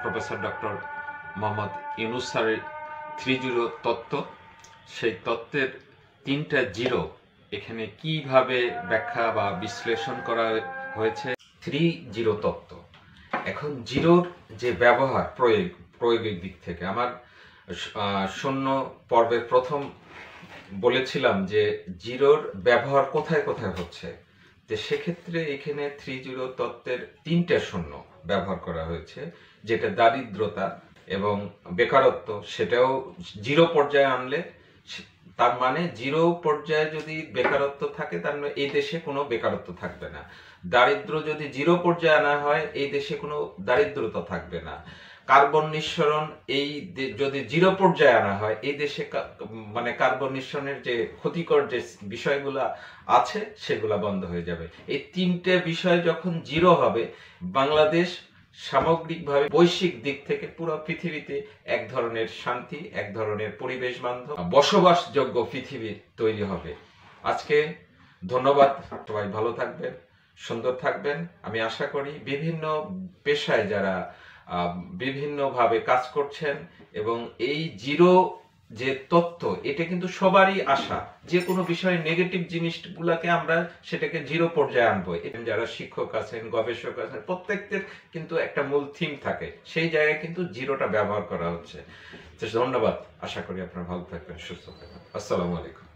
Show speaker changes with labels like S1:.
S1: Professor doctor Mohammad Yunus স্যারের 3-0 তত্ত্ব, সেই তত্ত্বের 3টা জিরো এখানে কিভাবে ব্যাখ্যা বা বিশ্লেষণ করা হয়েছে। 3-0 তত্ত্ব। এখন জিরোর যে ব্যবহার প্রয়োগের দিক থেকে আমার শূন্য পর্বের প্রথম বলেছিলাম যে জিরোর ব্যবহার কোথায় কোথায় হচ্ছে, তো সেক্ষেত্রে এখানে 3-0 তত্ত্বের 3টা শূন্য ব্যবহার করা হয়েছে, যেটা দারিদ্রতা এবং বেকারত্ব, সেটাও জিরো পর্যায়ে আনলে, তার মানে জিরো পর্যায়ে যদি বেকারত্ব থাকে তার মানে এই দেশে কোনো বেকারত্ব থাকবে না। দারিদ্র যদি জিরো পর্যায়ে আনা হয় এই দেশে কোনো দারিদ্রতা থাকবে না। কার্বন নিঃসরণ এই যদি জিরো পর্যায়ে আনা হয় এই দেশে মানে কার্বন নিঃসরণের যে ক্ষতিকর যে বিষয়গুলো আছে সেগুলা বন্ধ হয়ে যাবে। এই 3টে বিষয় যখন জিরো হবে, বাংলাদেশ সামগ্রিকভাবে বৈশ্বিক দিক থেকে পুরো পৃথিবীতে এক ধরনের শান্তি, এক ধরনের পরিবেশ বান্ধব বসবাসযোগ্য পৃথিবী তৈরি হবে। আজকে ধন্যবাদ, সবাই ভালো থাকবেন, সুন্দর থাকবেন। আমি আশা করি বিভিন্ন পেশায় যারা বিভিন্নভাবে কাজ করছেন এবং এই জিরো যে তথ্য, এটা কিন্তু সবারই আশা, যে কোনো বিষয়ে নেগেটিভ জিনিসগুলোকে আমরা সেটাকে জিরো পর্যায়ে আনবো। যারা শিক্ষক আছেন, গবেষক আছেন, প্রত্যেকদের কিন্তু একটা মূল থিম থাকে, সেই জায়গায় কিন্তু জিরোটা ব্যবহার করা হচ্ছে। ধন্যবাদ, আশা করি আপনারা ভালো থাকবেন, সুস্থ থাকবেন। আসসালামু আলাইকুম।